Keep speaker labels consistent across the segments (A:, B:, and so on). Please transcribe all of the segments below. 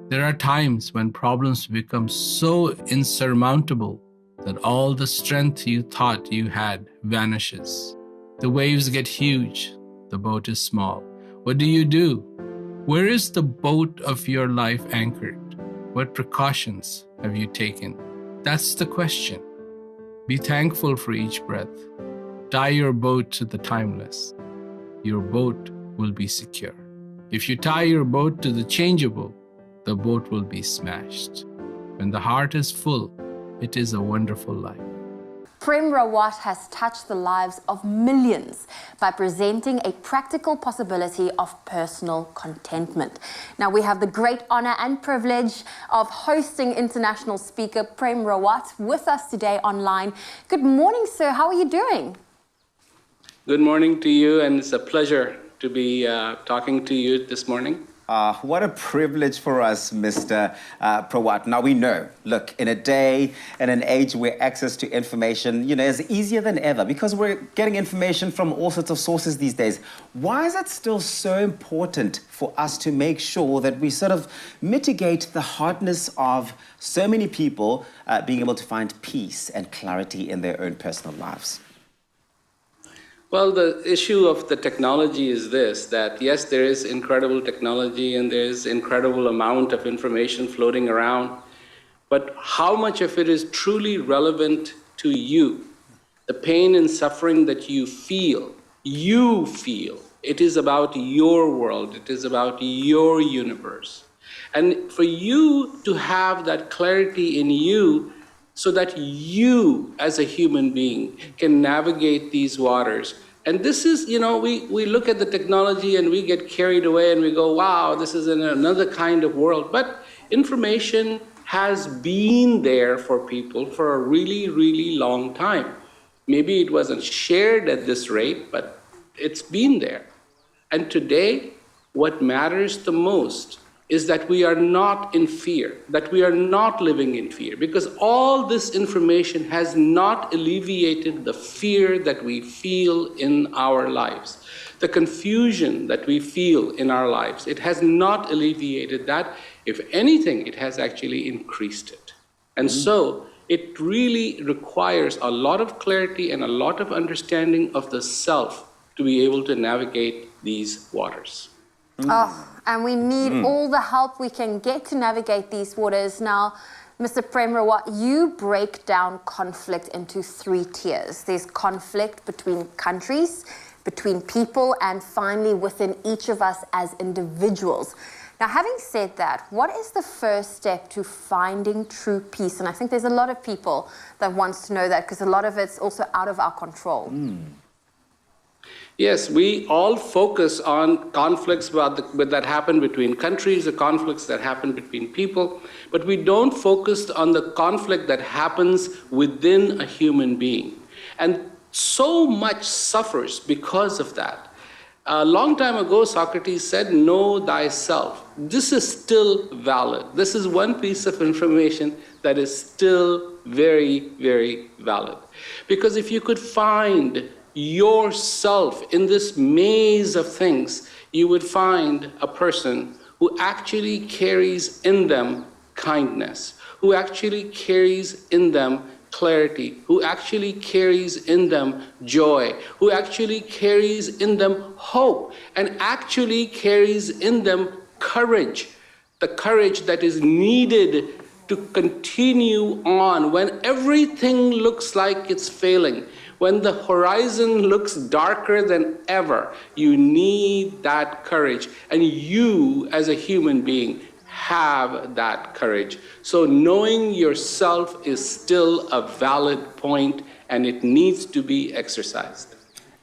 A: There are times when problems become so insurmountable that all the strength you thought you had vanishes. The waves get huge, the boat is small. What do? Where is the boat of your life anchored? What precautions have you taken? That's the question. Be thankful for each breath. Tie your boat to the timeless. Your boat will be secure. If you tie your boat to the changeable, the boat will be smashed. When the heart is full, it is a wonderful life.
B: Prem Rawat has touched the lives of millions by presenting a practical possibility of personal contentment. Now, we have the great honor and privilege of hosting international speaker Prem Rawat with us today online. Good morning, sir. How are you doing?
C: Good morning to you, and it's a pleasure to be talking to you this morning.
D: What a privilege for us, Mr. Rawat. Now we know, look, in a day and an age where access to information, is easier than ever because we're getting information from all sorts of sources these days. Why is it still so important for us to make sure that we sort of mitigate the hardness of so many people being able to find peace and clarity in their own personal lives?
C: Well, the issue of the technology is this, that yes, there is incredible technology and there's incredible amount of information floating around, but how much of it is truly relevant to you? The pain and suffering that you feel, it is about your world, it is about your universe. And for you to have that clarity in you so that you, as a human being, can navigate these waters. And this is, we look at the technology and we get carried away and we go, wow, this is another kind of world. But information has been there for people for a really, really long time. Maybe it wasn't shared at this rate, but it's been there. And today, what matters the most is that we are not in fear, that we are not living in fear, because all this information has not alleviated the fear that we feel in our lives, the confusion that we feel in our lives. It has not alleviated that. If anything, it has actually increased it. And so it really requires a lot of clarity and a lot of understanding of the self to be able to navigate these waters.
B: And we need all the help we can get to navigate these waters. Now, Mr. Prem Rawat, you break down conflict into 3 tiers. There's conflict between countries, between people, and finally within each of us as individuals. Now, having said that, what is the first step to finding true peace? And I think there's a lot of people that wants to know that because a lot of it's also out of our control.
C: Yes, we all focus on conflicts that happen between countries, the conflicts that happen between people, but we don't focus on the conflict that happens within a human being. And so much suffers because of that. A long time ago, Socrates said, know thyself. This is still valid. This is one piece of information that is still very, very valid. Because if you could find yourself in this maze of things, you would find a person who actually carries in them kindness, who actually carries in them clarity, who actually carries in them joy, who actually carries in them hope, and actually carries in them courage, the courage that is needed to continue on when everything looks like it's failing. When the horizon looks darker than ever, you need that courage. And you, as a human being, have that courage. So knowing yourself is still a valid point, and it needs to be exercised.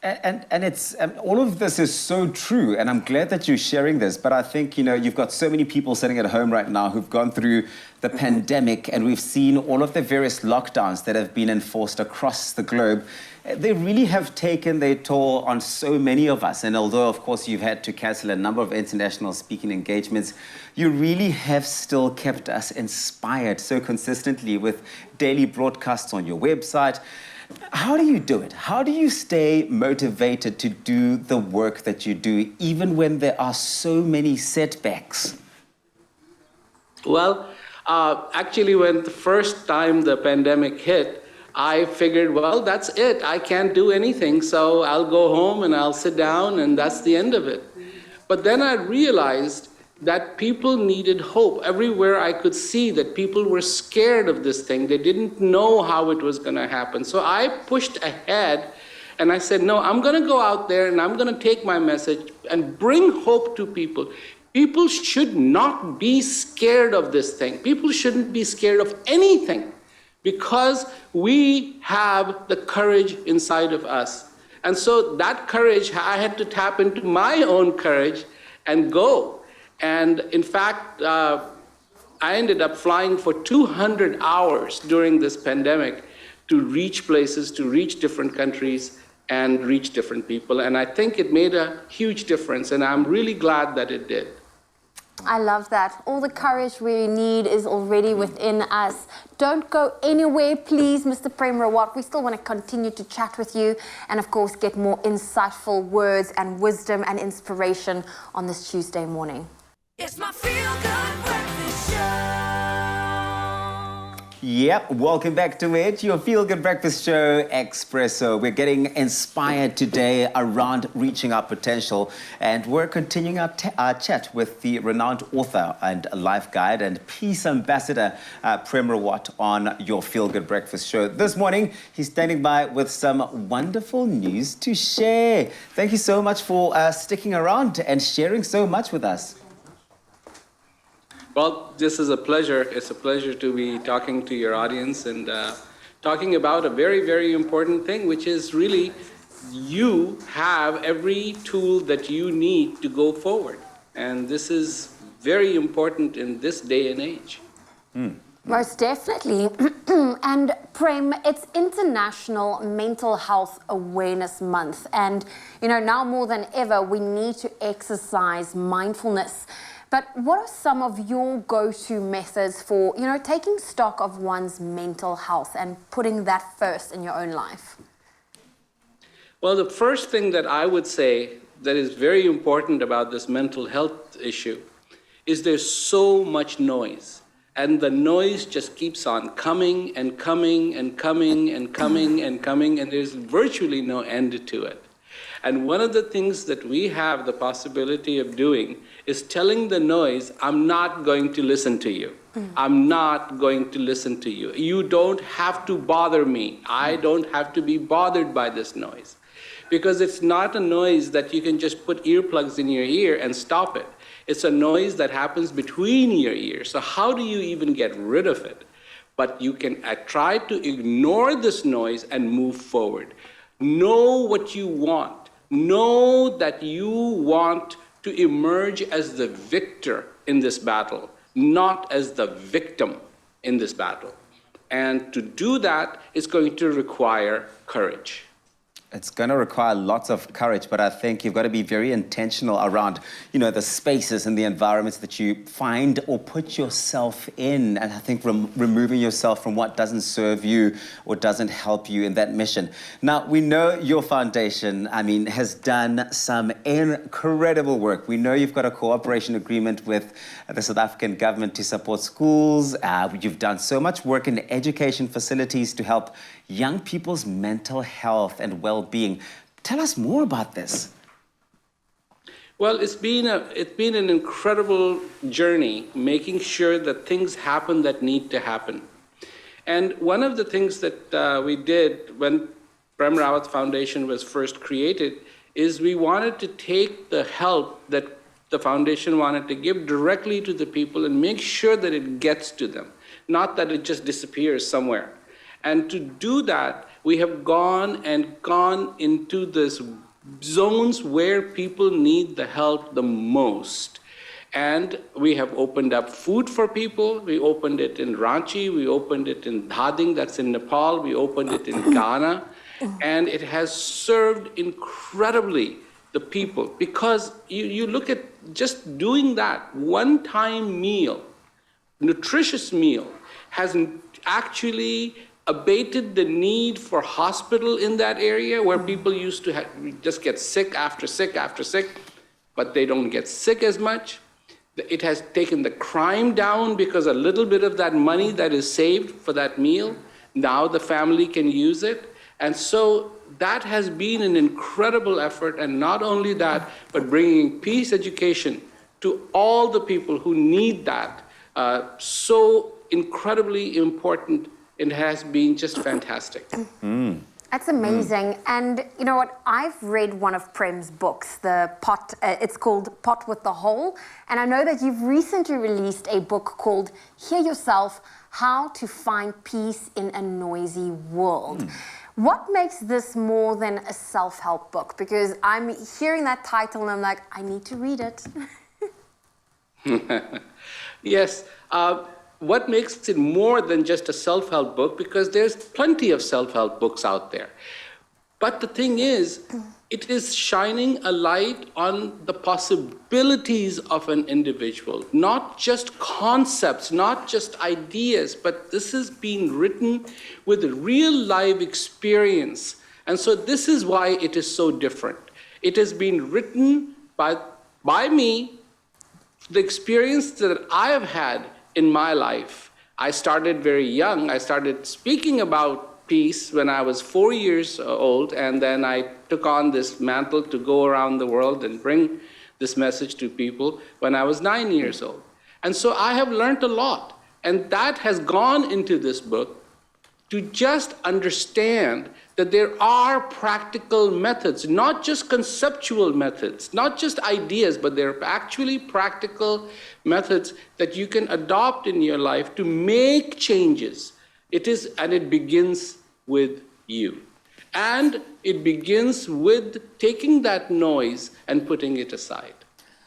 D: And it's all of this is so true, and I'm glad that you're sharing this. But I think you've got so many people sitting at home right now who've gone through the pandemic, and we've seen all of the various lockdowns that have been enforced across the globe. They really have taken their toll on so many of us. And although, of course, you've had to cancel a number of international speaking engagements, you really have still kept us inspired so consistently with daily broadcasts on your website. How do you do it? How do you stay motivated to do the work that you do, even when there are so many setbacks?
C: Well, actually, when the first time the pandemic hit, I figured, well, that's it. I can't do anything, so I'll go home and I'll sit down, and that's the end of it. But then I realized that people needed hope. Everywhere I could see that people were scared of this thing. They didn't know how it was going to happen. So I pushed ahead and I said, no, I'm going to go out there and I'm going to take my message and bring hope to people. People should not be scared of this thing. People shouldn't be scared of anything because we have the courage inside of us. And so that courage, I had to tap into my own courage and go. And in fact, I ended up flying for 200 hours during this pandemic to reach places, to reach different countries, and reach different people. And I think it made a huge difference, and I'm really glad that it did.
B: I love that. All the courage we need is already within us. Don't go anywhere, please, Mr. Prem Rawat. We still want to continue to chat with you and, of course, get more insightful words and wisdom and inspiration on this Tuesday morning.
E: It's my feel-good breakfast show.
D: Yep, welcome back to it, your Feel Good Breakfast Show, Expresso. We're getting inspired today around reaching our potential, and we're continuing our chat with the renowned author and life guide and peace ambassador, Prem Rawat, on your Feel Good Breakfast Show. This morning, he's standing by with some wonderful news to share. Thank you so much for sticking around and sharing so much with us.
C: Well, this is a pleasure. It's a pleasure to be talking to your audience and talking about a very, very important thing, which is really you have every tool that you need to go forward. And this is very important in this day and age.
B: Most definitely. And Prem, it's International Mental Health Awareness Month. And, now more than ever, we need to exercise mindfulness. But what are some of your go-to methods for, taking stock of one's mental health and putting that first in your own life?
C: Well, the first thing that I would say that is very important about this mental health issue is there's so much noise. And the noise just keeps on coming and coming and coming and coming and coming, and there's virtually no end to it. And one of the things that we have the possibility of doing is telling the noise, I'm not going to listen to you. I'm not going to listen to you. You don't have to bother me. I don't have to be bothered by this noise. Because it's not a noise that you can just put earplugs in your ear and stop it. It's a noise that happens between your ears. So how do you even get rid of it? But you can try to ignore this noise and move forward. Know what you want. Know that you want to emerge as the victor in this battle, not as the victim in this battle. And to do that is going to require courage.
D: It's going to require lots of courage, but I think you've got to be very intentional around, the spaces and the environments that you find or put yourself in. And I think removing yourself from what doesn't serve you or doesn't help you in that mission. Now, we know your foundation, has done some incredible work. We know you've got a cooperation agreement with the South African government to support schools. You've done so much work in education facilities to help young people's mental health and well-being. Tell us more about this.
C: Well, it's been an incredible journey, making sure that things happen that need to happen. And one of the things that we did when Prem Rawat Foundation was first created is we wanted to take the help that the foundation wanted to give directly to the people and make sure that it gets to them, not that it just disappears somewhere. And to do that, we have gone into this zones where people need the help the most. And we have opened up food for people. We opened it in Ranchi. We opened it in Dhading, that's in Nepal. We opened it in Ghana. And it has served incredibly the people. Because you look at just doing that one-time meal, nutritious meal, has actually abated the need for hospital in that area where people used to just get sick after sick after sick, but they don't get sick as much. It has taken the crime down because a little bit of that money that is saved for that meal, now the family can use it. And so that has been an incredible effort. And not only that, but bringing peace education to all the people who need that. So incredibly important. It has been just fantastic.
B: That's amazing. And you know what? I've read one of Prem's books, the Pot. It's called Pot with the Hole. And I know that you've recently released a book called Hear Yourself: How to Find Peace in a Noisy World. What makes this more than a self-help book? Because I'm hearing that title and I'm like, I need to read it.
C: Yes. What makes it more than just a self-help book? Because there's plenty of self-help books out there. But the thing is, it is shining a light on the possibilities of an individual, not just concepts, not just ideas, but this is being written with real life experience. And so this is why it is so different. It has been written by me, the experience that I have had in my life. I started very young. I started speaking about peace when I was 4 years old, and then I took on this mantle to go around the world and bring this message to people when I was 9 years old. And so I have learned a lot, and that has gone into this book to just understand that there are practical methods, not just conceptual methods, not just ideas, but there are actually practical methods that you can adopt in your life to make changes. And it begins with you. And it begins with taking that noise and putting it aside.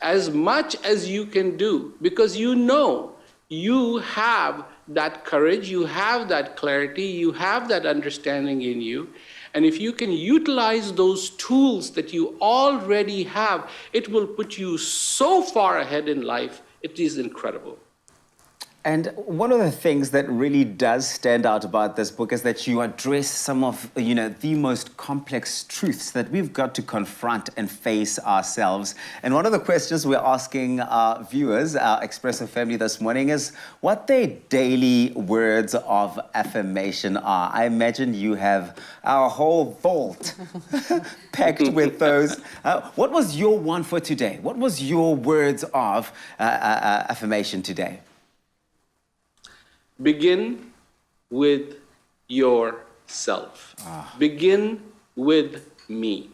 C: As much as you can do, because you know you have that courage, you have that clarity, you have that understanding in you. And if you can utilize those tools that you already have, it will put you so far ahead in life. It is incredible.
D: And one of the things that really does stand out about this book is that you address some of, the most complex truths that we've got to confront and face ourselves. And one of the questions we're asking our viewers, our Expressive family this morning, is what their daily words of affirmation are. I imagine you have our whole vault packed with those. What was your one for today? What was your words of affirmation today?
C: Begin with yourself. Begin with me.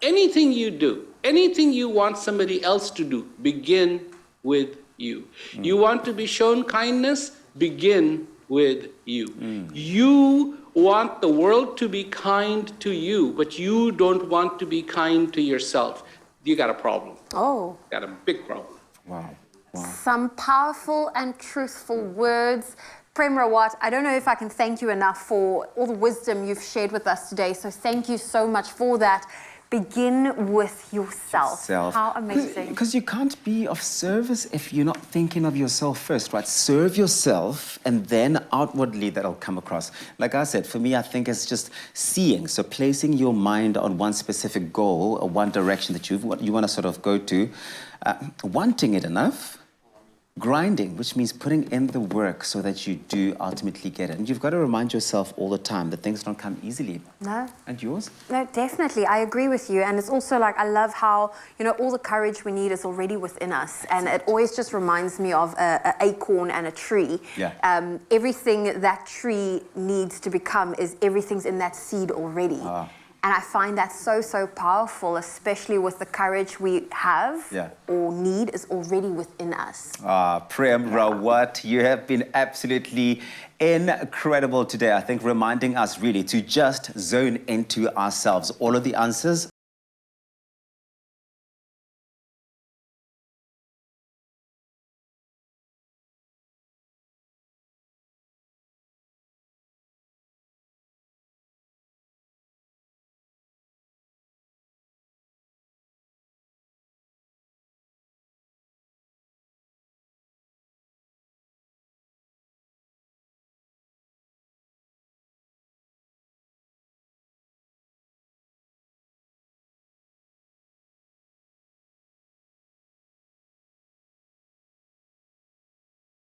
C: Anything you do, anything you want somebody else to do, begin with you. You want to be shown kindness, begin with you. You want the world to be kind to you, but you don't want to be kind to yourself. You got a problem.
B: Oh.
C: Got a big problem.
D: Wow. Wow.
B: Some powerful and truthful words. Prem Rawat, I don't know if I can thank you enough for all the wisdom you've shared with us today. So thank you so much for that. Begin with yourself. How amazing.
D: Because you can't be of service if you're not thinking of yourself first, right? Serve yourself, and then outwardly that'll come across. Like I said, for me, I think it's just seeing. So placing your mind on one specific goal or one direction that you want to sort of go to, wanting it enough, grinding, which means putting in the work so that you do ultimately get it. And you've got to remind yourself all the time that things don't come easily.
B: No.
D: And yours?
B: No, definitely. I agree with you. And it's also like, I love how, all the courage we need is already within us. And it always just reminds me of an acorn and a tree.
D: Yeah.
B: Everything that tree needs to become is everything's in that seed already. And I find that so, so powerful, especially with the courage we have or need is already within us.
D: Prem Rawat, you have been absolutely incredible today. I think reminding us really to just zone into ourselves. All of the answers